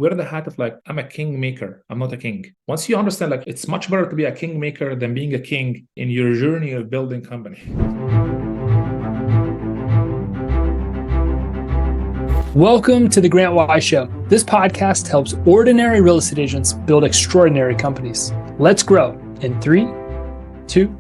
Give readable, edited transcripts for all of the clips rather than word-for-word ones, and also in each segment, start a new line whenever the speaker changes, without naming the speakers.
wear the hat of like, I'm a king maker. I'm not a king. Once you understand, like, it's much better to be a king maker than being a king in your journey of building company.
Welcome to the Grant Wise Show. This podcast helps ordinary real estate agents build extraordinary companies. Let's grow in 3, 2.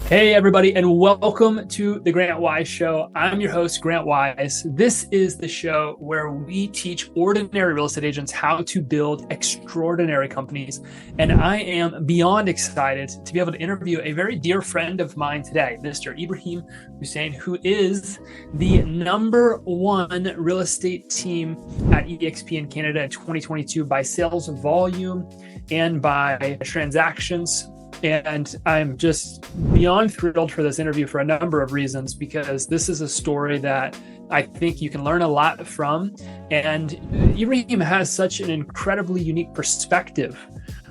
Hey, everybody, and welcome to the Grant Wise Show. I'm your host, Grant Wise. This is the show where we teach ordinary real estate agents how to build extraordinary companies. And I am beyond excited to be able to interview a very dear friend of mine today, Mr. Ibrahim Hussein, who is the #1 real estate team at EXP in Canada in 2022 by sales volume and by transactions. And I'm just beyond thrilled for this interview for a number of reasons, because this is a story that I think you can learn a lot from. And Ibrahim has such an incredibly unique perspective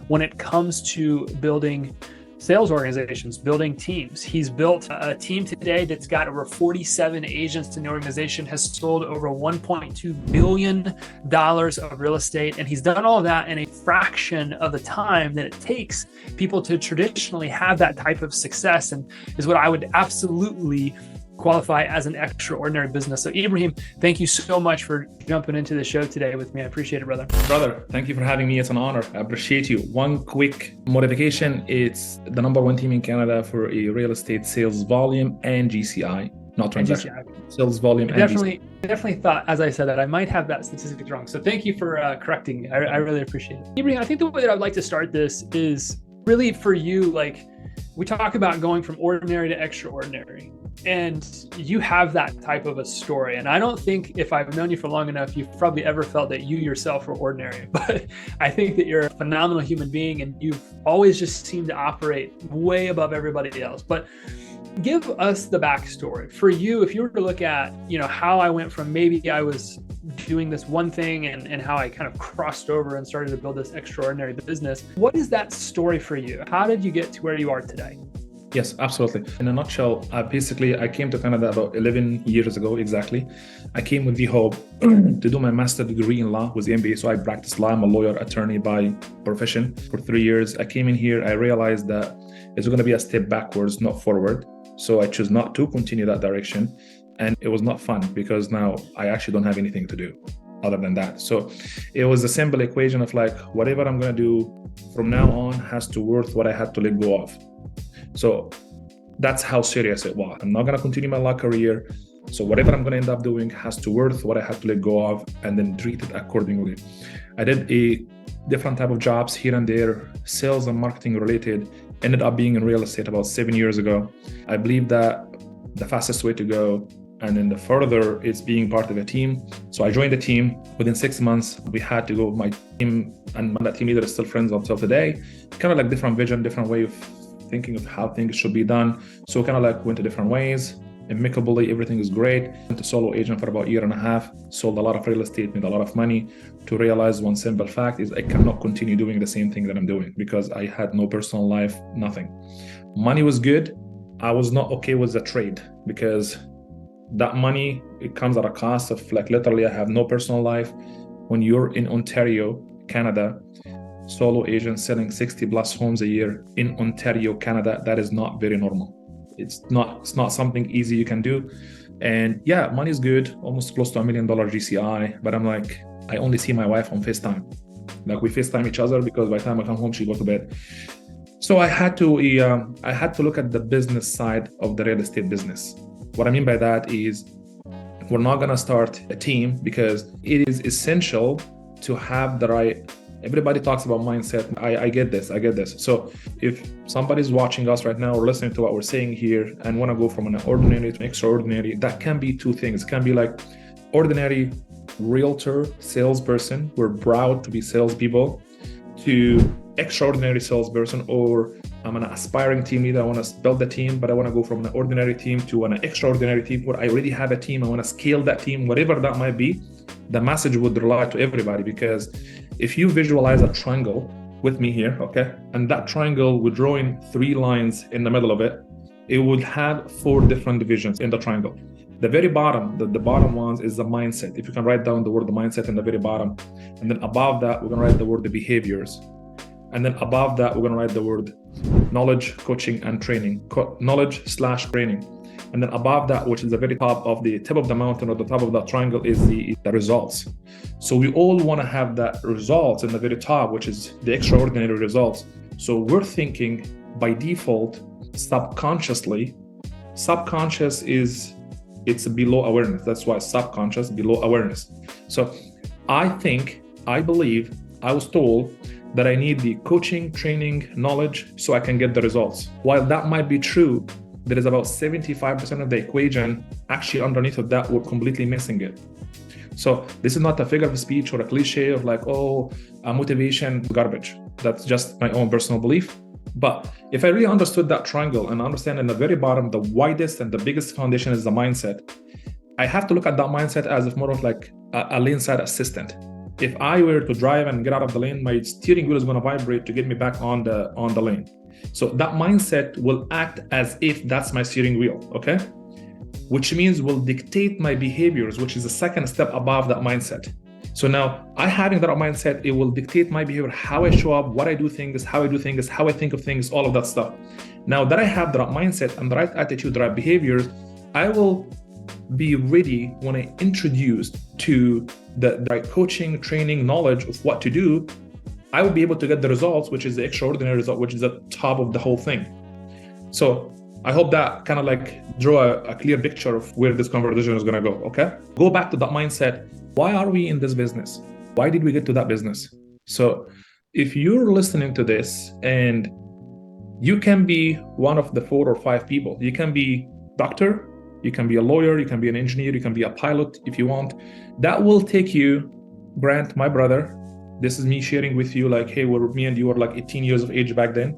when it comes to building sales organizations, building teams. He's built a team today that's got over 47 agents in the organization, has sold over $1.2 billion of real estate. And he's done all of that in a fraction of the time that it takes people to traditionally have that type of success, and is what I would absolutely qualify as an extraordinary business. So Ibrahim, thank you so much for jumping into the show today with me. I appreciate it, brother.
Brother, thank you for having me. It's an honor. I appreciate you. One quick modification. It's the #1 team in Canada for a real estate sales volume and GCI, not transaction. Sales volume.
Definitely thought, as I said, that I might have that statistic wrong. So thank you for correcting me. I really appreciate it. Ibrahim, I think the way that I'd like to start this is really for you. Like, we talk about going from ordinary to extraordinary, and you have that type of a story. And I don't think, if I've known you for long enough, you've probably ever felt that you yourself were ordinary. But I think that you're a phenomenal human being, and you've always just seemed to operate way above everybody else. But give us the backstory for you. If you were to look at, how I went from maybe I was doing this one thing and how I kind of crossed over and started to build this extraordinary business. What is that story for you? How did you get to where you are today?
Yes, absolutely. In a nutshell, I came to Canada about 11 years ago, exactly. I came with the hope to do my master's degree in law with the MBA. So I practiced law. I'm a lawyer, attorney by profession for 3 years. I came in here, I realized that it's going to be a step backwards, not forward. So I chose not to continue that direction. And it was not fun, because now I actually don't have anything to do other than that. So it was a simple equation of like, whatever I'm going to do from now on has to worth what I had to let go of. So that's how serious it was. I'm not going to continue my law career. So whatever I'm going to end up doing has to worth what I had to let go of, and then treat it accordingly. I did a different type of jobs here and there, sales and marketing related, ended up being in real estate about 7 years ago. I believe that the fastest way to go, and then the further, is being part of a team. So I joined the team. Within 6 months, we had to go. My team and that team leader is still friends until today. Kind of like different vision, different way of thinking of how things should be done. So kind of like went to different ways. Amicably, everything is great. Went to solo agent for about 1.5 years, sold a lot of real estate, made a lot of money, to realize one simple fact is I cannot continue doing the same thing that I'm doing, because I had no personal life, nothing. Money was good. I was not okay with the trade, because that money, it comes at a cost of like literally I have no personal life. When you're in Ontario, Canada, solo agent selling 60 plus homes a year in Ontario, Canada, that is not very normal. It's not something easy you can do. And yeah, money is good, almost close to $1 million GCI, but I'm like, I only see my wife on FaceTime. Like, we FaceTime each other, because by the time I come home, she goes to bed. So I had to look at the business side of the real estate business. What I mean by that is, we're not going to start a team, because it is essential to have the right. Everybody talks about mindset. I get this. So if somebody's watching us right now or listening to what we're saying here and want to go from an ordinary to extraordinary, that can be two things. It can be like ordinary realtor, salesperson, we're proud to be salespeople, to extraordinary salesperson, or I'm an aspiring team leader. I want to build the team, but I want to go from an ordinary team to an extraordinary team where I already have a team. I want to scale that team, whatever that might be. The message would rely to everybody, because if you visualize a triangle with me here, okay, and that triangle would draw in 3 lines in the middle of it, it would have 4 different divisions in the triangle. The very bottom, the bottom ones is the mindset. If you can write down the word the mindset in the very bottom, and then above that, we're gonna write the word the behaviors. And then above that, we're gonna write the word knowledge, coaching, and training, knowledge/training. And then above that, which is the very top of the tip of the mountain or the top of that triangle, is the results. So we all wanna have that results in the very top, which is the extraordinary results. So we're thinking by default, subconsciously, subconscious it's below awareness. That's why subconscious, below awareness. So I believe, I was told that I need the coaching, training, knowledge so I can get the results. While that might be true, there is about 75% of the equation actually underneath of that, we're completely missing it. So this is not a figure of speech or a cliche of like, motivation, garbage. That's just my own personal belief. But if I really understood that triangle and understand in the very bottom, the widest and the biggest foundation is the mindset, I have to look at that mindset as if more of like a lane side assistant. If I were to drive and get out of the lane, my steering wheel is going to vibrate to get me back on the lane. So that mindset will act as if that's my steering wheel, okay? Which means will dictate my behaviors, which is the second step above that mindset. So now I having that mindset, it will dictate my behavior, how I show up, what I do things, how I do things, how I think of things, all of that stuff. Now that I have the right mindset and the right attitude, the right behaviors, I will be ready when I introduce to the right coaching, training, knowledge of what to do. I will be able to get the results, which is the extraordinary result, which is the top of the whole thing. So I hope that kind of like draw a clear picture of where this conversation is going to go, okay? Go back to that mindset. Why are we in this business? Why did we get to that business? So if you're listening to this and you can be one of the 4 or 5 people, you can be doctor, you can be a lawyer, you can be an engineer, you can be a pilot if you want. That will take you, Grant, my brother, this is me sharing with you like, hey, me and you were like 18 years of age back then,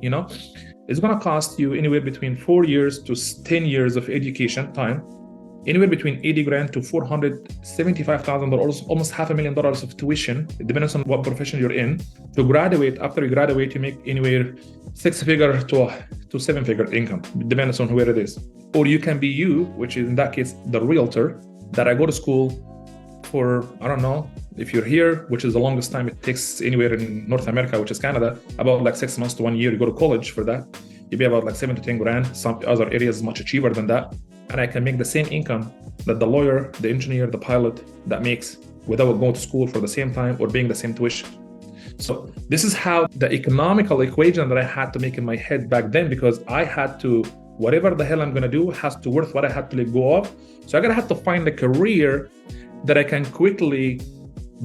it's going to cost you anywhere between 4 years to 10 years of education time, anywhere between 80 grand to $475,000, almost $500,000 of tuition. It depends on what profession you're in. To graduate, after you graduate, you make anywhere 6-figure to 7-figure income. It depends on where it is. Or you can be you, which is in that case, the realtor, that I go to school for, I don't know, if you're here, which is the longest time it takes anywhere in North America, which is Canada, about like 6 months to 1 year, you go to college for that. You'd be about like 7 to 10 grand. Some other areas much cheaper than that. And I can make the same income that the lawyer, the engineer, the pilot that makes without going to school for the same time or paying the same tuition. So this is how the economical equation that I had to make in my head back then, because I had to, whatever the hell I'm going to do has to worth what I had to let go of. So I'm going to have to find a career that I can quickly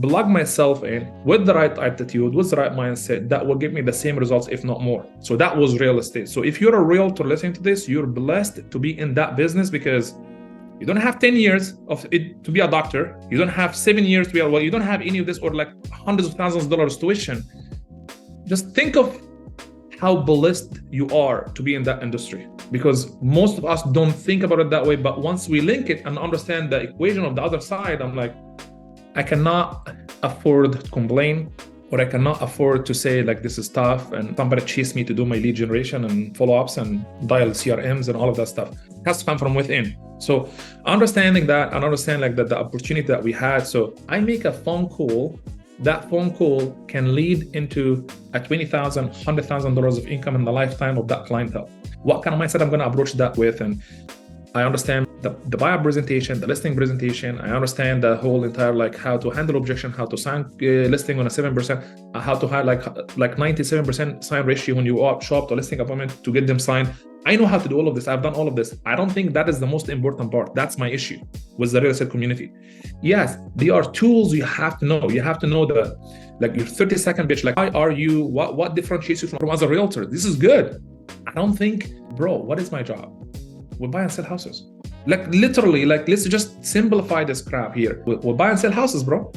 plug myself in with the right attitude, with the right mindset that will give me the same results, if not more. So that was real estate. So if you're a realtor listening to this, you're blessed to be in that business because you don't have 10 years of it to be a doctor. You don't have 7 years to be you don't have any of this or like hundreds of thousands of dollars tuition. Just think of how blessed you are to be in that industry, because most of us don't think about it that way. But once we link it and understand the equation of the other side, I'm like, I cannot afford to complain, or I cannot afford to say like this is tough and somebody chase me to do my lead generation and follow-ups and dial CRMs and all of that stuff. It has to come from within. So understanding that and understand like that the opportunity that we had. So I make a phone call. That phone call can lead into a $20,000, $100,000 of income in the lifetime of that clientele. What kind of mindset I'm going to approach that with? And I understand the buyer presentation, the listing presentation. I understand the whole entire like how to handle objection, how to sign listing on a 7%, how to have like 97% sign ratio when you show up to a listing appointment to get them signed. I know how to do all of this. I've done all of this. I don't think that is the most important part. That's my issue with the real estate community. Yes, there are tools you have to know. You have to know the like your 30-second pitch. Like, why are you? What differentiates you from as a realtor? This is good. I don't think, bro, what is my job? We buy and sell houses. Like literally, like let's just simplify this crap here. We'll buy and sell houses, bro.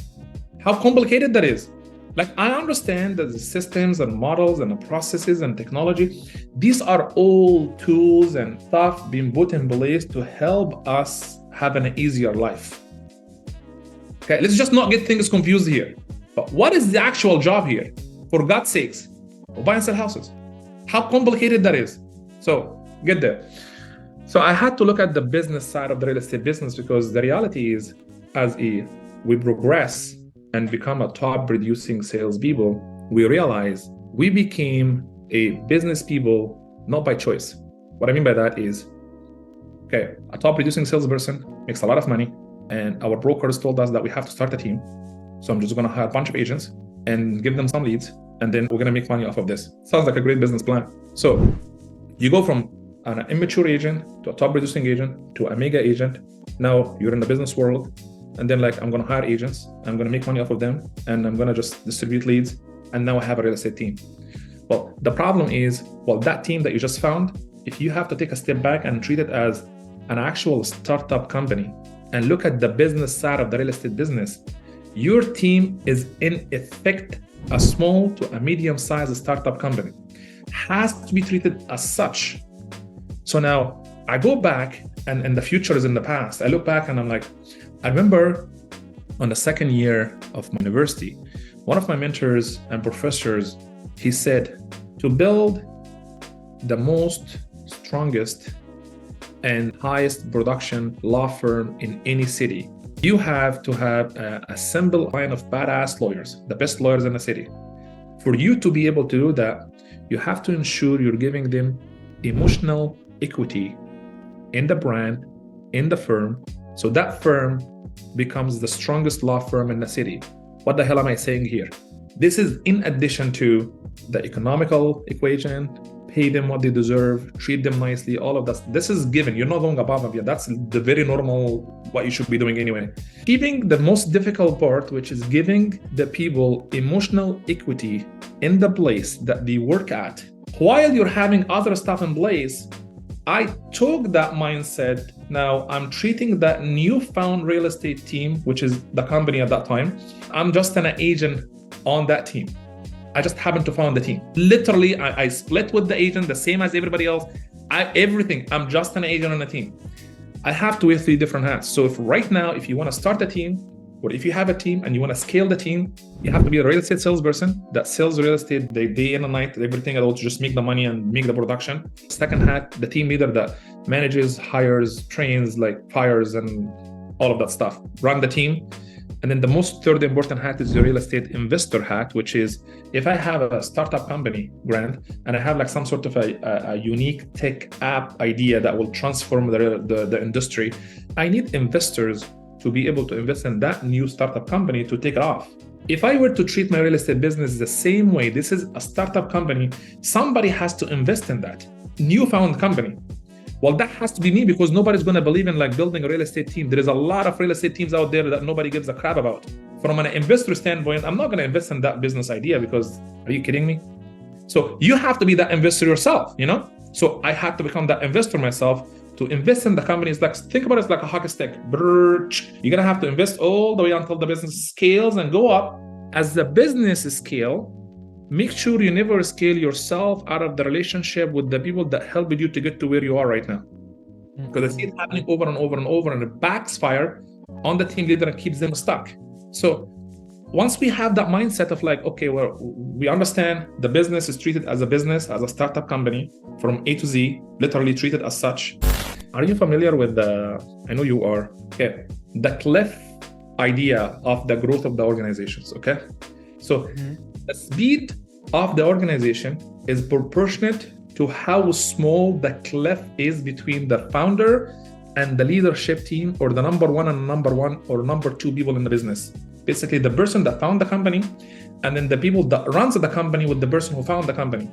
How complicated that is. Like I understand that the systems and models and the processes and technology, these are all tools and stuff being put in place to help us have an easier life. Okay, let's just not get things confused here. But what is the actual job here? For God's sakes, we'll buy and sell houses. How complicated that is. So get there. So I had to look at the business side of the real estate business, because the reality is, we progress and become a top producing salespeople, we realize we became a business people not by choice. What I mean by that is, okay, a top producing salesperson makes a lot of money, and our brokers told us that we have to start a team. So I'm just going to hire a bunch of agents and give them some leads, and then we're going to make money off of this. Sounds like a great business plan. So you go from an immature agent to a top producing agent to a mega agent. Now you're in the business world, and then I'm going to hire agents, I'm going to make money off of them, and I'm going to just distribute leads, and now I have a real estate team. Well, the problem is, that team that you just found, if you have to take a step back and treat it as an actual startup company and look at the business side of the real estate business, your team is in effect a small to a medium-sized startup company, has to be treated as such. So now I go back, and the future is in the past. I look back and I'm like, I remember on the second year of my university, one of my mentors and professors, he said, to build the most strongest and highest production law firm in any city, you have to have a simple line of badass lawyers, the best lawyers in the city. For you to be able to do that, you have to ensure you're giving them emotional equity in the brand, in the firm, so that firm becomes the strongest law firm in the city. What the hell am I saying here? This is in addition to the economical equation, pay them what they deserve, treat them nicely, all of that. This is given. You're not going above and beyond. That's the very normal, what you should be doing anyway. Keeping the most difficult part, which is giving the people emotional equity in the place that they work at, while you're having other stuff in place. I took that mindset. Now I'm treating that newfound real estate team, which is the company at that time. I'm just an agent on that team. I just happened to found the team. Literally, I split with the agent, the same as everybody else. Everything, I'm just an agent on the team. I have to wear 3 different hats. So if you want to start a team, or if you have a team and you want to scale the team, you have to be a real estate salesperson that sells real estate day in and night, everything else, just make the money and make the production. Second hat, the team leader that manages, hires, trains, fires and all of that stuff, run the team. And then the most third important hat is the real estate investor hat, which is if I have a startup company, Grant, and I have some sort of a unique tech app idea that will transform the industry, I need investors to be able to invest in that new startup company to take it off. If I were to treat my real estate business the same way, this is a startup company, somebody has to invest in that newfound company. Well, that has to be me, because nobody's going to believe in building a real estate team. There is a lot of real estate teams out there that nobody gives a crap about. From an investor standpoint, I'm not going to invest in that business idea, because are you kidding me? So you have to be that investor yourself, So I had to become that investor myself to invest in the company. Think about it like a hockey stick. You're going to have to invest all the way until the business scales and go up. As the business scale, make sure you never scale yourself out of the relationship with the people that helped you to get to where you are right now. Because I see it happening over and over and over, and it backfires on the team leader and keeps them stuck. So once we have that mindset of okay, well, we understand the business is treated as a business, as a startup company from A to Z, literally treated as such. Are you familiar with I know you are, okay, the cliff idea of the growth of the organizations, okay? So the speed of the organization is proportionate to how small the cliff is between the founder and the leadership team, or the number one or number 2 people in the business. Basically, the person that found the company, and then the people that runs the company with the person who found the company.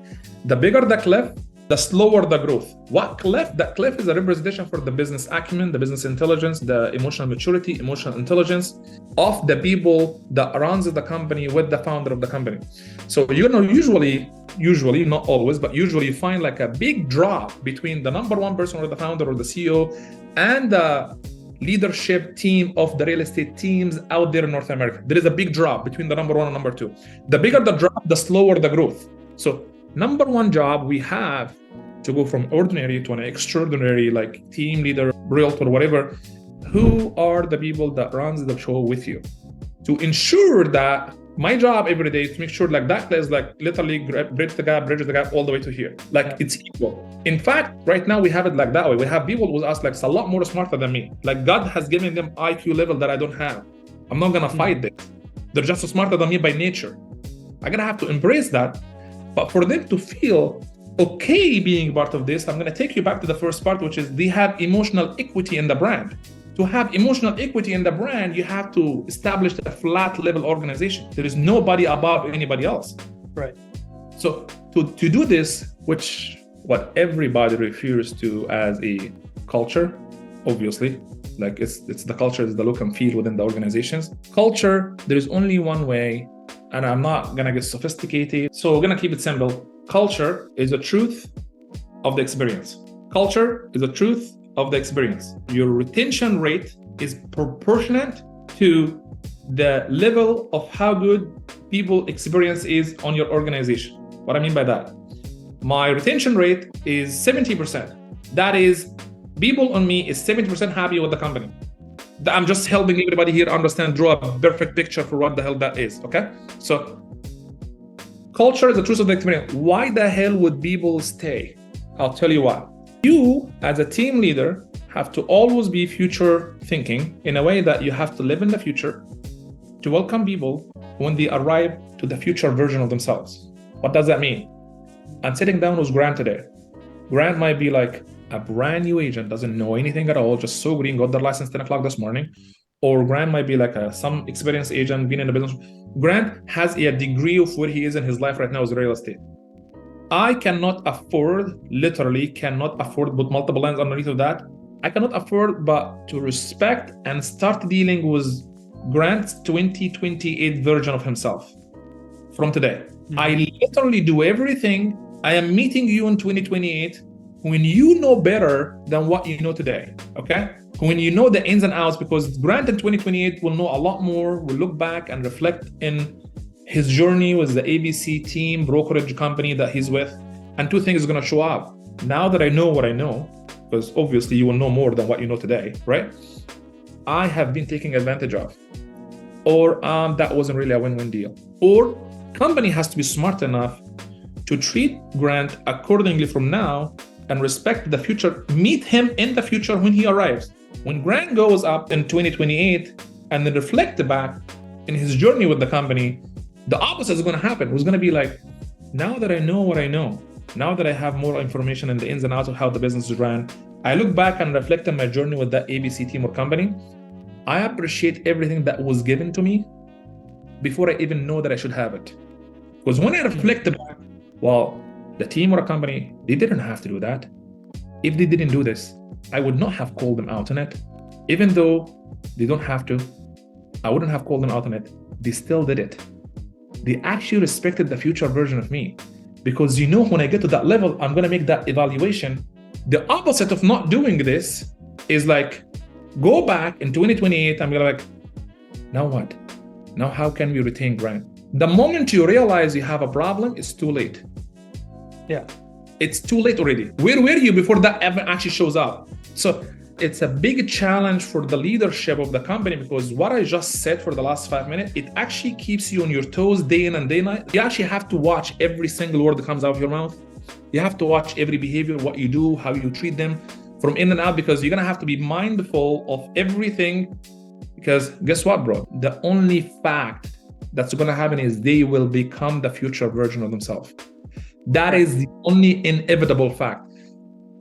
The bigger the cliff, the slower the growth. What cliff? That cliff is a representation for the business acumen, the business intelligence, the emotional maturity, emotional intelligence of the people that runs the company with the founder of the company. So usually, not always, but usually you find a big drop between the number 1 person or the founder or the CEO and the leadership team of the real estate teams out there in North America. There is a big drop between the number 1 and number 2. The bigger the drop, the slower the growth. So number 1 job we have to go from ordinary to an extraordinary, team leader, realtor, whatever. Who are the people that runs the show with you? To ensure that My job every day is to make sure like that is like literally bridges the gap all the way to here. Like it's equal. In fact, right now we have it like that way. We have people with us like it's a lot more smarter than me. Like God has given them IQ level that I don't have. I'm not gonna fight this. They're just smarter than me by nature. I'm gonna have to embrace that. But for them to feel okay being part of this, I'm gonna take you back to the first part, which is they have emotional equity in the brand. To have emotional equity in the brand, you have to establish a flat level organization. There is nobody above anybody else.
Right.
So to do this, which what everybody refers to as a culture, obviously, like it's the culture, is the look and feel within the organizations. Culture, there is only one way, and I'm not gonna get sophisticated. So we're gonna keep it simple. Culture is the truth of the experience. Culture is the truth of the experience. Your retention rate is proportionate to the level of how good people experience is on your organization. What I mean by that, my retention rate is 70%. That is, people on me is 70% happy with the company. I'm just helping everybody here understand, draw a perfect picture for what the hell that is, okay? So culture is the truth of the experience. Why the hell would people stay? I'll tell you why. You, as a team leader, have to always be future thinking in a way that you have to live in the future to welcome people when they arrive to the future version of themselves. What does that mean? I'm sitting down with Grant today. Grant might be like a brand new agent, doesn't know anything at all, just so green, got their license 10 o'clock this morning. Or Grant might be like some experienced agent, been in the business. Grant has a degree of where he is in his life right now is real estate. I literally cannot afford, put multiple lines underneath of that. I cannot afford but to respect and start dealing with Grant's 2028 version of himself from today. Mm-hmm. I literally do everything. I am meeting you in 2028 when you know better than what you know today, okay? When you know the ins and outs, because Grant in 2028 will know a lot more, will look back and reflect in his journey with the ABC team, brokerage company that he's with, and two things are gonna show up. Now that I know what I know, because obviously you will know more than what you know today, right? I have been taken advantage of, or that wasn't really a win-win deal. Or company has to be smart enough to treat Grant accordingly from now and respect the future, meet him in the future when he arrives. When Grant goes up in 2028 and then reflect back in his journey with the company, the opposite is going to happen. It's going to be like, now that I know what I know, now that I have more information in the ins and outs of how the business is ran, I look back and reflect on my journey with that ABC team or company. I appreciate everything that was given to me before I even know that I should have it. Because when I reflect back, well, the team or a company, they didn't have to do that. If they didn't do this, I would not have called them out on it. Even though they don't have to, I wouldn't have called them out on it. They still did it. They actually respected the future version of me. Because when I get to that level, I'm going to make that evaluation. The opposite of not doing this is like, go back in 2028 and be like, now what? Now how can we retain Grant? The moment you realize you have a problem, it's too late.
Yeah.
It's too late already. Where were you before that ever actually shows up? So it's a big challenge for the leadership of the company, because what I just said for the last 5 minutes, it actually keeps you on your toes day in and day night. You actually have to watch every single word that comes out of your mouth. You have to watch every behavior, what you do, how you treat them from in and out, because you're going to have to be mindful of everything. Because guess what, bro? The only fact that's going to happen is they will become the future version of themselves. That is the only inevitable fact.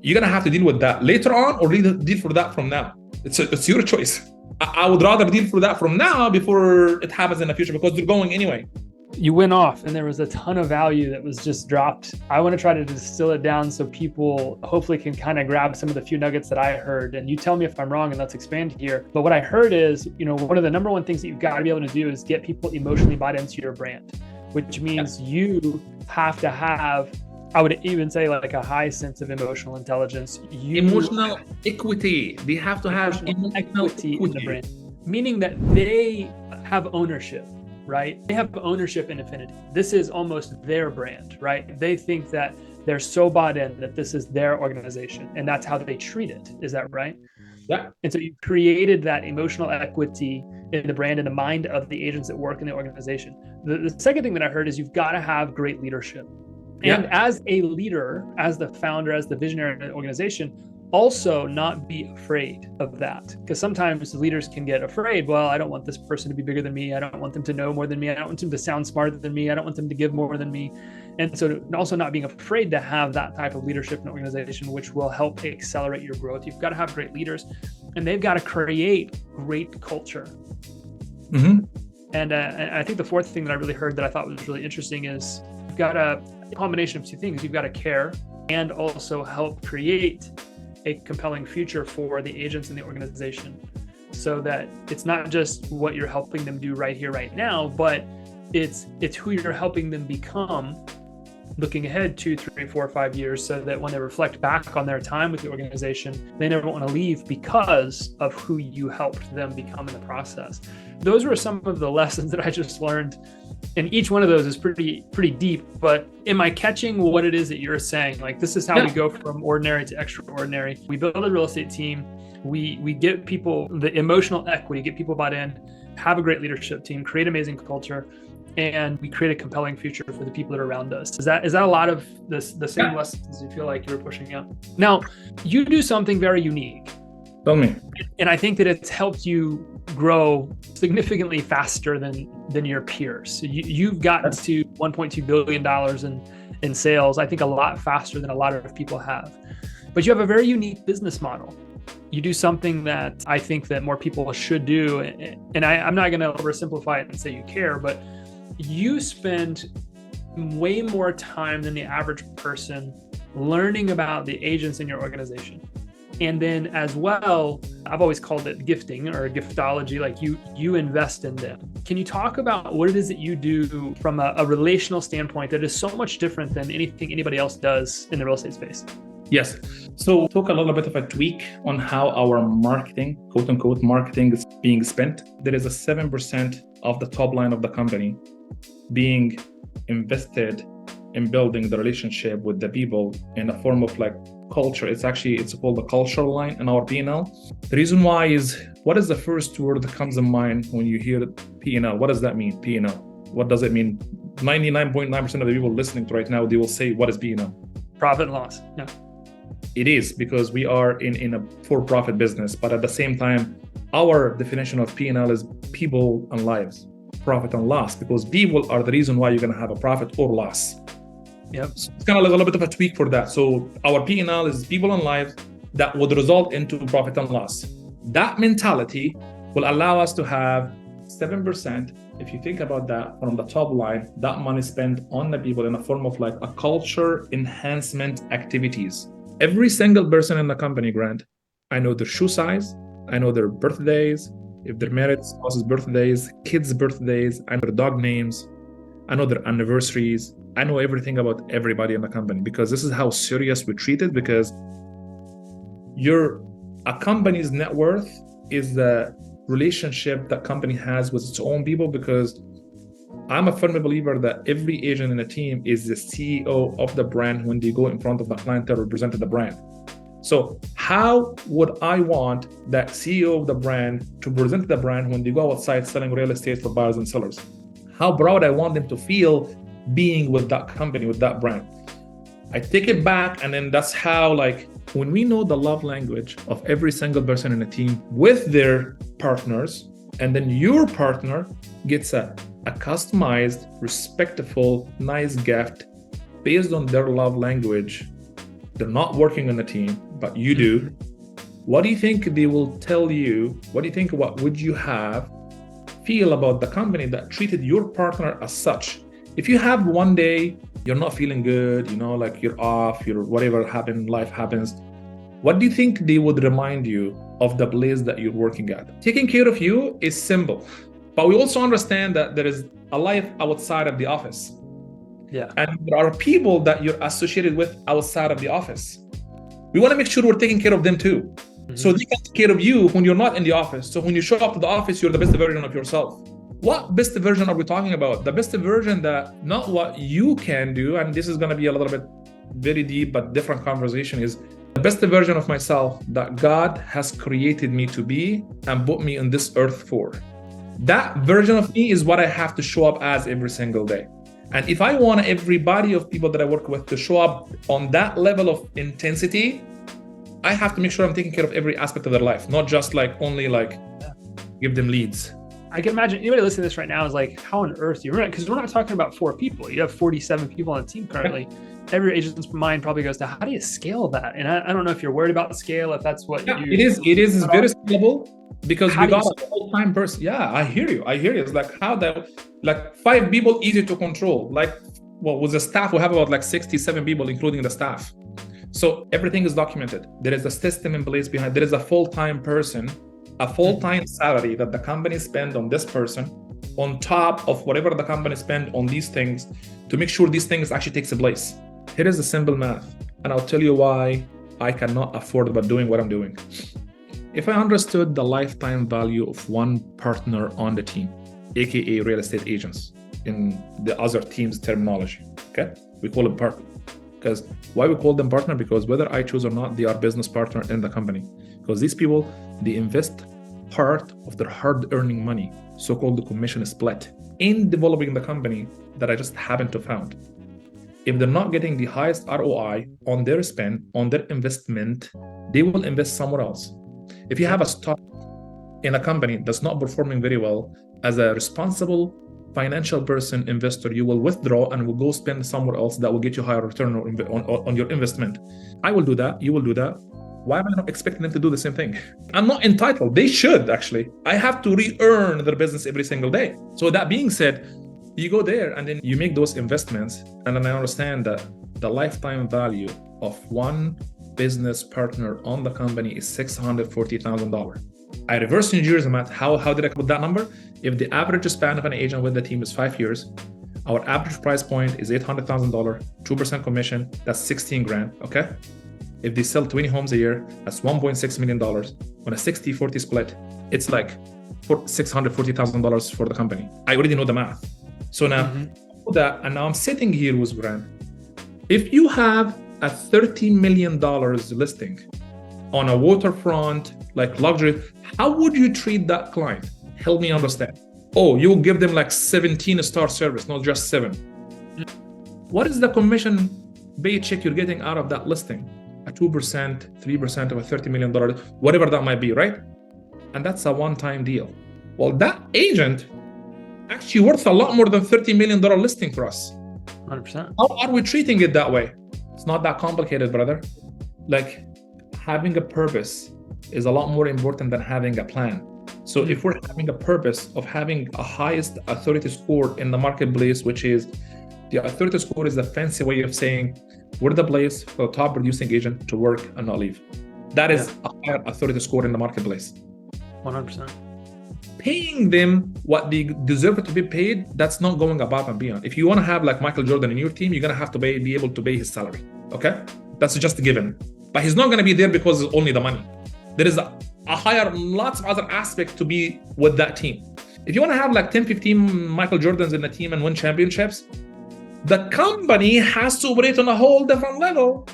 You're going to have to deal with that later on, or deal for that from now. It's your choice. I would rather deal for that from now before it happens in the future, because they're going anyway.
You went off and there was a ton of value that was just dropped. I want to try to distill it down so people hopefully can kind of grab some of the few nuggets that I heard. And you tell me if I'm wrong and let's expand here. But what I heard is, one of the number one things that you've got to be able to do is get people emotionally bought into your brand, which means you have to have, I would even say, like a high sense of emotional intelligence.
Emotional equity. They have to have emotional equity
in the brand, meaning that they have ownership. Right? They have ownership in Affinity. This is almost their brand, right? They think that they're so bought in that this is their organization, and that's how they treat it. Is that right?
Yeah.
And so you created that emotional equity in the brand and the mind of the agents that work in the organization. The second thing that I heard is you've got to have great leadership. And
Yeah.
as a leader, as the founder, as the visionary of the organization, also not be afraid of that. Because sometimes leaders can get afraid. Well, I don't want this person to be bigger than me. I don't want them to know more than me. I don't want them to sound smarter than me. I don't want them to give more than me. And so also not being afraid to have that type of leadership in an organization, which will help accelerate your growth. You've got to have great leaders, and they've got to create great culture.
Mm-hmm.
And I think the fourth thing that I really heard that I thought was really interesting is you've got a combination of two things. You've got to care and also help create a compelling future for the agents in the organization, so that it's not just what you're helping them do right here, right now, but it's who you're helping them become looking ahead 2, 3, 4, 5 years, so that when they reflect back on their time with the organization, they never want to leave because of who you helped them become in the process. Those were some of the lessons that I just learned. And each one of those is pretty deep, but am I catching what it is that you're saying? Like, this is how we go from ordinary to extraordinary. We build a real estate team. We get people the emotional equity, get people bought in, have a great leadership team, create amazing culture, and we create a compelling future for the people that are around us. Is that a lot of the same lessons you feel like you're pushing out? Now, you do something very unique.
Tell me.
And I think that it's helped you grow significantly faster than your peers. So you've gotten to $1.2 billion in sales, I think a lot faster than a lot of people have. But you have a very unique business model. You do something that I think that more people should do. And I'm not going to oversimplify it and say you care, but you spend way more time than the average person learning about the agents in your organization. And then as well, I've always called it gifting or giftology, like you invest in them. Can you talk about what it is that you do from a relational standpoint that is so much different than anything anybody else does in the real estate space?
Yes. So talk a little bit of a tweak on how our marketing, quote unquote, marketing is being spent. There is a 7% of the top line of the company being invested in building the relationship with the people in a form of like culture. It's called the cultural line in our P&L. The reason why is, what is the first word that comes in mind when you hear P&L? What does that mean, P&L? What does it mean? 99.9% of the people listening to right now, they will say, what is P&L?
Profit and loss. Yeah.
It is, because we are in a for-profit business, but at the same time, our definition of P&L is people and lives, profit and loss, because people are the reason why you're going to have a profit or loss.
Yep.
So it's kind of a little bit of a tweak for that. So our P&L is people and lives that would result into profit and loss. That mentality will allow us to have 7%. If you think about that from the top line, that money spent on the people in a form of like a culture enhancement activities. Every single person in the company, Grant, I know their shoe size, I know their birthdays, if they're married, spouses' birthdays, kids' birthdays, I know their dog names, I know their anniversaries, I know everything about everybody in the company, because this is how serious we treat it, because a company's net worth is the relationship that company has with its own people, because I'm a firm believer that every agent in a team is the CEO of the brand when they go in front of the client to represent the brand. So how would I want that CEO of the brand to present the brand when they go outside selling real estate for buyers and sellers? How proud I want them to feel being with that company, with that brand. I take it back, and then that's how, like, when we know the love language of every single person in a team with their partners, and then your partner gets a customized, respectful, nice gift based on their love language. They're not working on the team, but you do. What do you think they will tell you? What would you feel about the company that treated your partner as such? If you have one day, you're not feeling good, like you're off, whatever happened, life happens. What do you think they would remind you of the place that you're working at? Taking care of you is simple, but we also understand that there is a life outside of the office.
Yeah.
And there are people that you're associated with outside of the office. We want to make sure we're taking care of them too. Mm-hmm. So they can take care of you when you're not in the office. So when you show up to the office, you're the best version of yourself. What best version are we talking about? The best version that not what you can do, and this is going to be a little bit very deep but different conversation, is the best version of myself that God has created me to be and put me on this earth for. That version of me is what I have to show up as every single day. And if I want everybody of people that I work with to show up on that level of intensity, I have to make sure I'm taking care of every aspect of their life, not just only give them leads.
I can imagine anybody listening to this right now is like, how on earth do you run it? Because we're not talking about 4 people. You have 47 people on the team currently. Every agent's mind probably goes to, how do you scale that? And I don't know if you're worried about the scale, if that's what you...
It is very scalable because we got a full-time person. Yeah, I hear you. It's like 5 people, easy to control. With the staff, we have about 67 people, including the staff. So everything is documented. There is a system in place behind. There is a full-time person, a full-time salary that the company spend on this person, on top of whatever the company spend on these things, to make sure these things actually takes place. Here is the simple math, and I'll tell you why I cannot afford but doing what I'm doing. If I understood the lifetime value of one partner on the team, aka real estate agents, in the other team's terminology, okay? We call them partner. Because why we call them partner? Because whether I choose or not, they are business partner in the company. Because these people, they invest part of their hard-earning money, so-called commission split, in developing the company that I just happen to found. If they're not getting the highest ROI on their spend, on their investment, they will invest somewhere else. If you have a stock in a company that's not performing very well, as a responsible financial person, investor, you will withdraw and will go spend somewhere else that will get you higher return on your investment. I will do that. You will do that. Why am I not expecting them to do the same thing? I'm not entitled. They should, actually. I have to re-earn their business every single day. So that being said, you go there and then you make those investments. And then I understand that the lifetime value of one business partner on the company is $640,000. I reverse engineer the math. How did I come with that number? If the average span of an agent with the team is 5 years, our average price point is $800,000, 2% commission, that's 16 grand, okay? If they sell 20 homes a year, that's $1.6 million. On a 60-40 split, it's like $640,000 for the company. I already know the math. So now, and now I'm sitting here with Brian. If you have a $30 million listing on a waterfront, luxury, how would you treat that client? Help me understand. Oh, you'll give them 17-star service, not just 7. What is the commission paycheck you're getting out of that listing? A 2%, 3% of a $30 million, whatever that might be, right? And that's a one-time deal. Well, that agent actually worth a lot more than $30 million listing for us.
100%.
How are we treating it that way? It's not that complicated, brother. Having a purpose is a lot more important than having a plan. So if we're having a purpose of having a highest authority score in the marketplace, which is the authority score is a fancy way of saying we're the place for the top producing agent to work and not leave. That is a higher authority score in the marketplace.
100%.
Paying them what they deserve to be paid, that's not going above and beyond. If you want to have Michael Jordan in your team, you're going to have to be able to pay his salary. Okay? That's just a given. But he's not going to be there because it's only the money. There is a higher, lots of other aspects to be with that team. If you want to have 10, 15 Michael Jordans in the team and win championships, the company has to operate on a whole different level.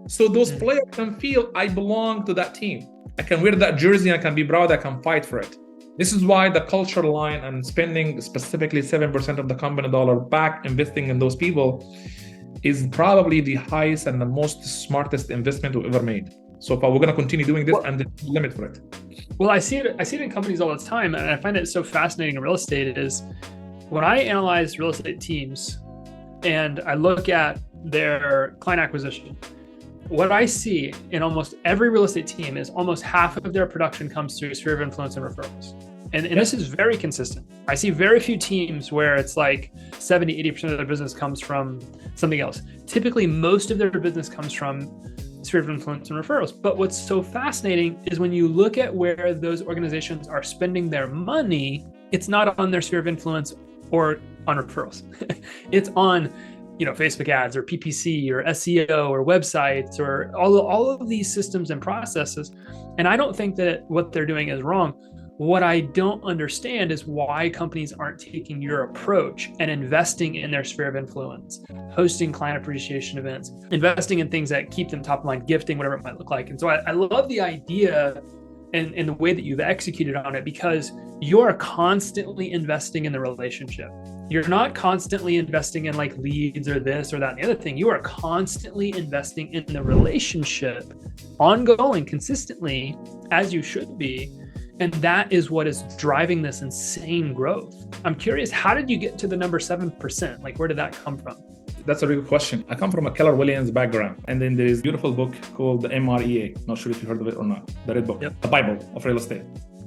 So those players can feel, I belong to that team. I can wear that jersey, I can be proud, I can fight for it. This is why the culture line and spending specifically 7% of the company dollar back investing in those people is probably the highest and the most smartest investment we've ever made. So we're going to continue doing this, and there's no limit for it.
Well, I see it in companies all the time, and I find it so fascinating in real estate is when I analyze real estate teams and I look at their client acquisition, what I see in almost every real estate team is almost half of their production comes through sphere of influence and referrals. And this is very consistent. I see very few teams where it's 70, 80% of their business comes from something else. Typically, most of their business comes from sphere of influence and referrals. But what's so fascinating is when you look at where those organizations are spending their money, it's not on their sphere of influence or on referrals. It's on Facebook ads or PPC or SEO or websites or all of these systems and processes. And I don't think that what they're doing is wrong. What I don't understand is why companies aren't taking your approach and investing in their sphere of influence, hosting client appreciation events, investing in things that keep them top of mind, gifting, whatever it might look like. And so I love the idea and the way that you've executed on it, because you're constantly investing in the relationship. You're not constantly investing in like leads or this or that and the other thing. You are constantly investing in the relationship, ongoing, consistently, as you should be. And that is what is driving this insane growth. I'm curious, how did you get to the number 7%? Like, where did that come from?
That's a really good question. I come from a Keller Williams background. And then there is a beautiful book called the MREA. Not sure if you heard of it or not. The Red Book, The Bible of real estate.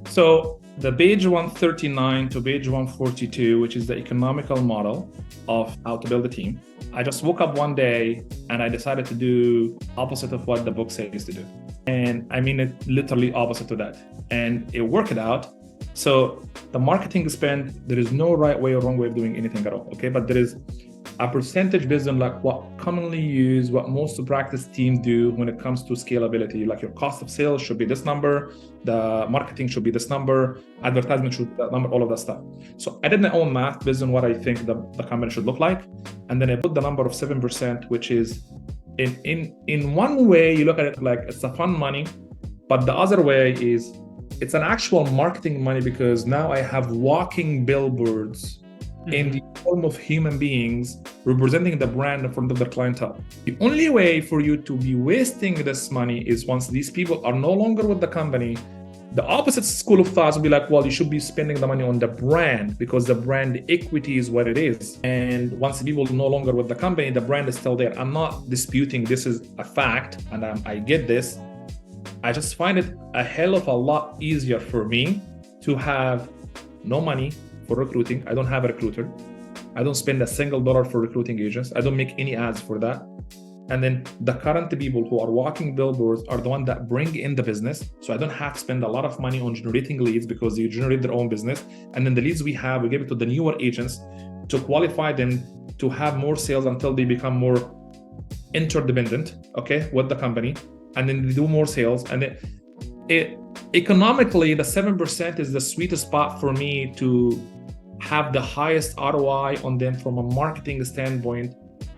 So the page 139 to page 142, which is the economical model of how to build a team. I just woke up one day and I decided to do opposite of what the book says to do. And I mean it literally opposite to that. And it worked out. So the marketing spend, there is no right way or wrong way of doing anything at all. Okay. But there is a percentage based on like what commonly used, what most practice teams do when it comes to scalability. Like your cost of sales should be this number, the marketing should be this number, advertisement should be that number, all of that stuff. So I did my own math based on what I think the company should look like. And then I put the number of 7%, which is in one way, you look at it like it's a fun money, but the other way is it's an actual marketing money, because now I have walking billboards in the form of human beings representing the brand in front of the clientele. The only way for you to be wasting this money is once these people are no longer with the company. The opposite school of thought would be like, well, you should be spending the money on the brand because the brand equity is what it is. And once the people are no longer with the company, the brand is still there. I'm not disputing this is a fact, and I get this. I just find it a hell of a lot easier for me to have no money for recruiting. I don't have a recruiter. I don't spend a single dollar for recruiting agents. I don't make any ads for that. And then the current people who are walking billboards are the ones that bring in the business. So I don't have to spend a lot of money on generating leads because they generate their own business. And then the leads we have, we give it to the newer agents to qualify them to have more sales until they become more interdependent, okay, with the company. And then they do more sales. And then economically, the 7% is the sweetest spot for me to have the highest ROI on them from a marketing standpoint,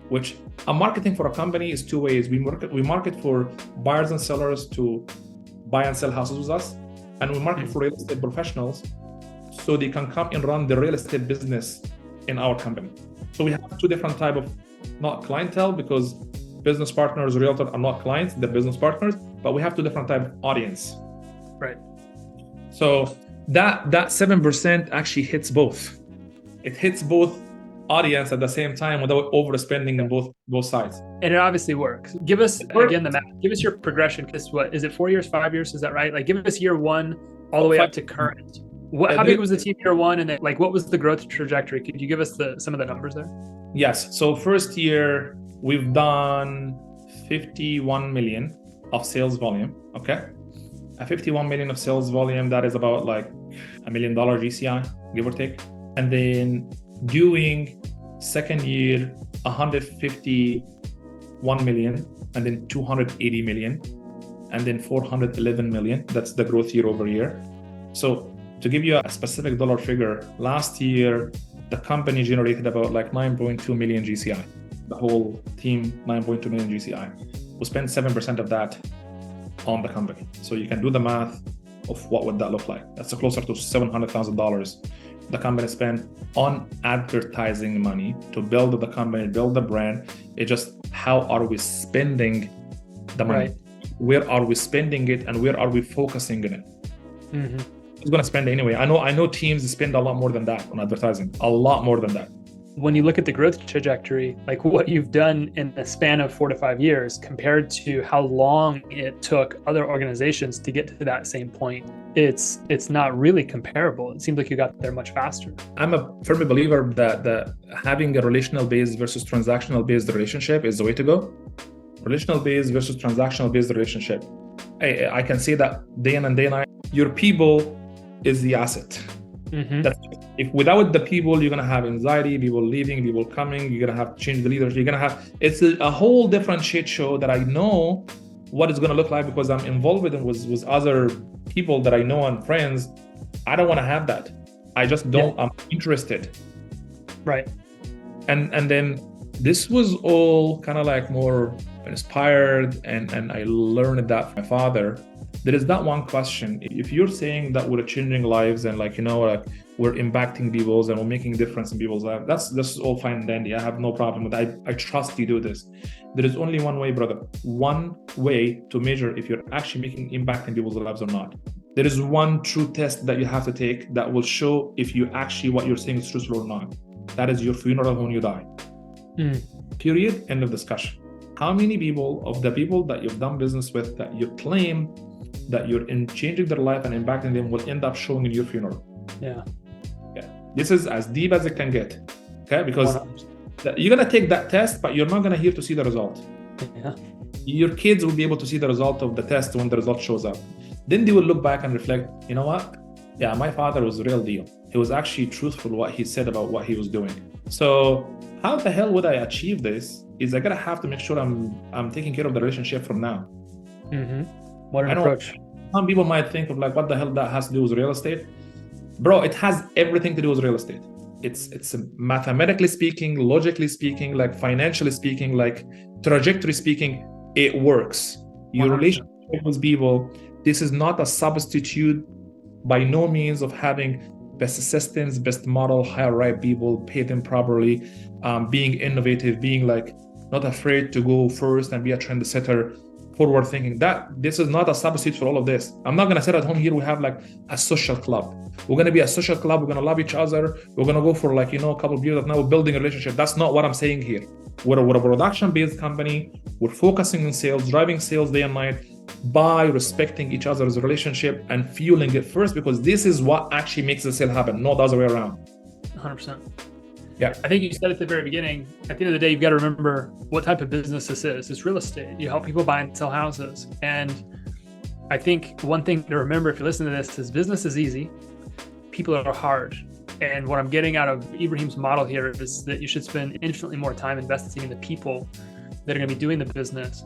which a marketing for a company is two ways. We market for buyers and sellers to buy and sell houses with us, and we market for real estate professionals so they can come and run the real estate business in our company. So we have two different type of, not clientele, because business partners, realtors are not clients, they're business partners, but we have two different type of audience.
Right.
So that 7% actually hits both. It hits both audience at the same time without overspending on both sides.
And it obviously works. Give us again the math. Give us your progression, because what is it, 4 years, 5 years? Is that right? Like, give us year one all the way up to current. How big was the team year one, and then like what was the growth trajectory? Could you give us some of the numbers there?
Yes. So first year we've done 51 million of sales volume. Okay. A 51 million of sales volume, that is about like $1 million GCI, give or take. And then doing second year, 151 million, and then 280 million, and then 411 million. That's the growth year over year. So to give you a specific dollar figure, last year, the company generated about like 9.2 million GCI. The whole team, 9.2 million GCI. We spent 7% of that on the company. So you can do the math of what would that look like. That's closer to $700,000 the company spent on advertising money to build the company, build the brand. It's just how are we spending the money? Right. Where are we spending it, and where are we focusing on it? Mm-hmm. It's going to spend anyway. I know teams spend a lot more than that on advertising, a lot more than that.
When you look at the growth trajectory, like what you've done in a span of 4 to 5 years compared to how long it took other organizations to get to that same point, it's not really comparable. It seems like you got there much faster. I'm
a firm believer that having a relational-based versus transactional-based relationship is the way to go. Relational-based versus transactional-based relationship. I can say that day in and day out, your people is the asset. Mm-hmm. If without the people, you're going to have anxiety, people leaving, people coming, you're going to have to change the leadership. You're going to have, it's a whole different shit show that I know what it's going to look like because I'm involved with them with other people that I know and friends. I don't want to have that. I just don't, I'm interested.
Right.
And then this was all kind of like more inspired, and I learned that from my father. There is that one question. If you're saying that we're changing lives and like, like we're impacting people's and we're making a difference in people's lives, that's all fine and dandy. I have no problem with that. I trust you do this. There is only one way, brother. One way to measure if you're actually making impact in people's lives or not. There is one true test that you have to take that will show if you actually, what you're saying is truthful or not. That is your funeral when you die. Period. End of discussion. How many people of the people that you've done business with that you claim that you're changing their life and impacting them will end up showing in your funeral?
Yeah.
This is as deep as it can get. Okay, because you're gonna take that test, but you're not gonna hear to see the result.
Yeah.
Your kids will be able to see the result of the test when the result shows up. Then they will look back and reflect, you know what? Yeah, my father was the real deal. He was actually truthful what he said about what he was doing. So how the hell would I achieve this? Is I gotta have to make sure I'm taking care of the relationship from now.
What an approach.
Some people might think of like, what the hell that has to do with real estate? Bro, it has everything to do with real estate. It's mathematically speaking, logically speaking, like financially speaking, like trajectory speaking, it works. Your 100%. Relationship with people, this is not a substitute by no means of having best systems, best model, hire right people, pay them properly, being innovative, being like not afraid to go first and be a trendsetter, forward thinking. That this is not a substitute for all of this. I'm not gonna sit at home here. We have like a social club. We're gonna be a social club. We're gonna love each other. We're gonna go for like a couple of years. Now we're building a relationship. That's not what I'm saying here. We're a production-based company. We're focusing on sales, driving sales day and night by respecting each other's relationship and fueling it first, because this is what actually makes the sale happen, not the other way around.
100%.
Yeah.
I think you said at the very beginning, at the end of the day, you've got to remember what type of business this is. It's real estate. You help people buy and sell houses. And I think one thing to remember if you listen to this is business is easy. People are hard. And what I'm getting out of Ibrahim's model here is that you should spend infinitely more time investing in the people that are going to be doing the business.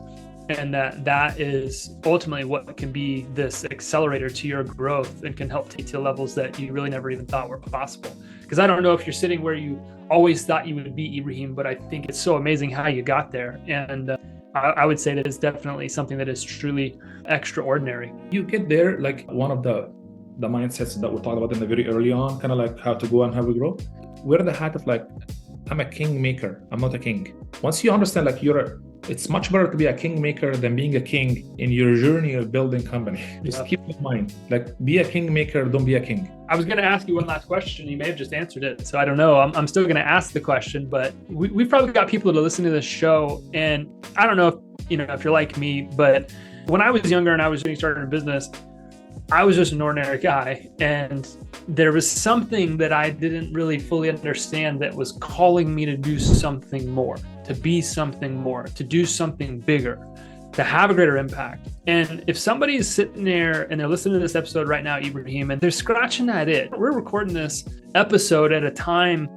And that is ultimately what can be this accelerator to your growth and can help take to levels that you really never even thought were possible. Because I don't know if you're sitting where you always thought you would be, Ibrahim, but I think it's so amazing how you got there. And I would say that it's definitely something that is truly extraordinary.
You get there, like one of the mindsets that we talked about in the very early on, kind of like how to go and how we grow. We're in the hat of like, I'm a king maker. I'm not a king. Once you understand like it's much better to be a king maker than being a king in your journey of building company. Just keep in mind, like be a king maker, don't be a king.
I was going to ask you one last question. You may have just answered it. So I don't know. I'm still going to ask the question, but we've probably got people to listen to this show. And I don't know if you're like me, but when I was younger and I was getting started in business, I was just an ordinary guy. And there was something that I didn't really fully understand that was calling me to do something more, to be something more, to do something bigger, to have a greater impact. And if somebody is sitting there and they're listening to this episode right now, Ibrahim, and they're scratching at it, we're recording this episode at a time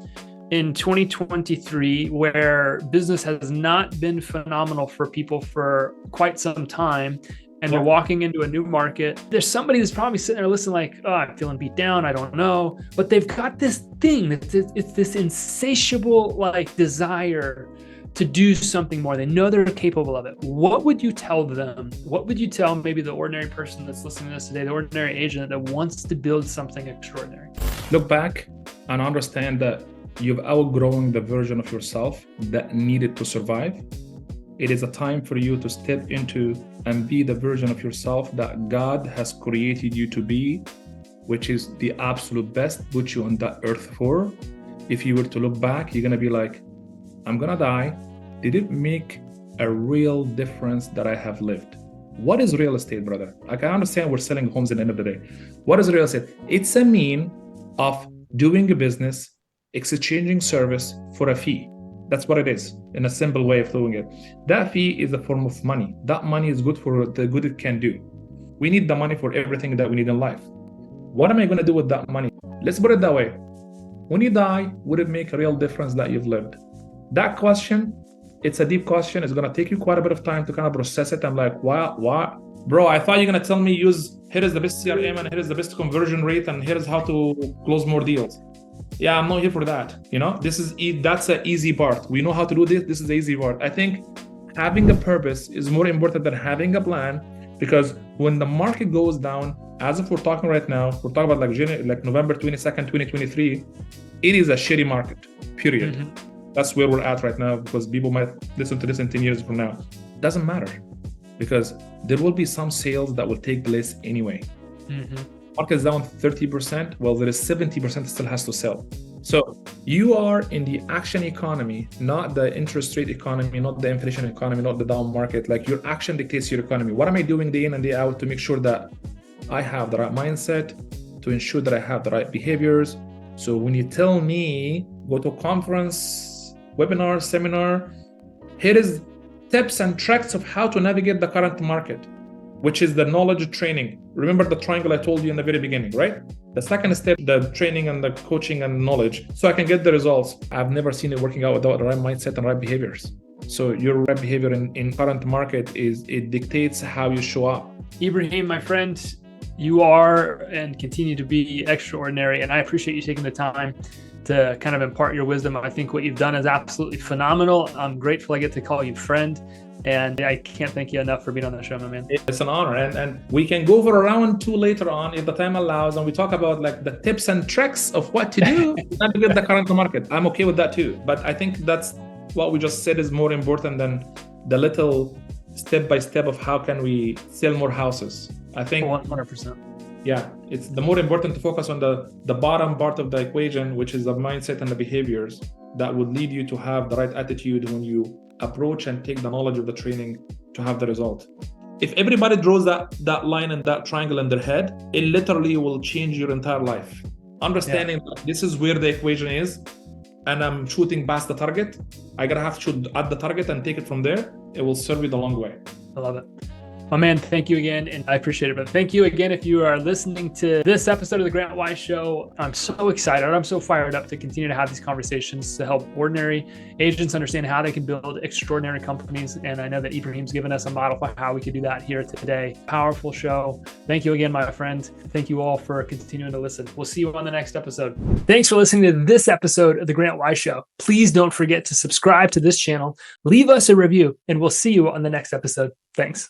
in 2023 where business has not been phenomenal for people for quite some time. And they're walking into a new market. There's somebody that's probably sitting there listening like, oh, I'm feeling beat down. I don't know. But they've got this thing. It's this insatiable like desire to do something more. They know they're capable of it. What would you tell them? What would you tell maybe the ordinary person that's listening to this today, the ordinary agent that wants to build something extraordinary?
Look back and understand that you've outgrown the version of yourself that needed to survive. It is a time for you to step into and be the version of yourself that God has created you to be, which is the absolute best, put you on that earth for. If you were to look back, you're going to be like, I'm going to die. Did it make a real difference that I have lived? What is real estate, brother? I can understand we're selling homes at the end of the day. What is real estate? It's a mean of doing a business, exchanging service for a fee. That's what it is, in a simple way of doing it. That fee is a form of money. That money is good for the good it can do. We need the money for everything that we need in life. What am I going to do with that money? Let's put it that way. When you die, would it make a real difference that you've lived? That question, it's a deep question. It's going to take you quite a bit of time to kind of process it. I'm like, what? Bro, I thought you're going to tell me use here is the best CRM and here is the best conversion rate and here is how to close more deals. Yeah, I'm not here for that. That's an easy part. We know how to do this. This is the easy part. I think having a purpose is more important than having a plan, because when the market goes down, as if we're talking right now, we're talking about like November 22nd, 2023, it is a shitty market, period. Mm-hmm. That's where we're at right now, because people might listen to this in 10 years from now. Doesn't matter, because there will be some sales that will take place anyway. Mm-hmm. Market is down 30%. Well, there is 70% that still has to sell. So you are in the action economy, not the interest rate economy, not the inflation economy, not the down market. Like, your action dictates your economy. What am I doing day in and day out to make sure that I have the right mindset, to ensure that I have the right behaviors? So when you tell me, go to a conference, webinar, seminar, here is tips and tricks of how to navigate the current market, which is the knowledge training. Remember the triangle I told you in the very beginning, right? The second step, the training and the coaching and knowledge, so I can get the results. I've never seen it working out without the right mindset and right behaviors. So your right behavior in current market it dictates how you show up.
Ibrahim, my friend, you are and continue to be extraordinary. And I appreciate you taking the time to kind of impart your wisdom. I think what you've done is absolutely phenomenal. I'm grateful I get to call you friend. And I can't thank you enough for being on the show, my man.
It's an honor. And we can go for a round 2 later on if the time allows. And we talk about like the tips and tricks of what to do to navigate the current market. I'm okay with that too. But I think that's what we just said is more important than the little step by step of how can we sell more houses. I think
100%.
Yeah, it's the more important to focus on the bottom part of the equation, which is the mindset and the behaviors that would lead you to have the right attitude when you approach and take the knowledge of the training to have the result. If everybody draws that line and that triangle in their head, it literally will change your entire life. Understanding that this is where the equation is, and I'm shooting past the target, I gotta have to shoot at the target and take it from there. It will serve you the long way.
I love it. My man, thank you again, and I appreciate it. But thank you again if you are listening to this episode of the Grant Wise Show. I'm so excited. I'm so fired up to continue to have these conversations to help ordinary agents understand how they can build extraordinary companies. And I know that Ibrahim's given us a model for how we can do that here today. Powerful show. Thank you again, my friend. Thank you all for continuing to listen. We'll see you on the next episode. Thanks for listening to this episode of the Grant Wise Show. Please don't forget to subscribe to this channel, leave us a review, and we'll see you on the next episode. Thanks.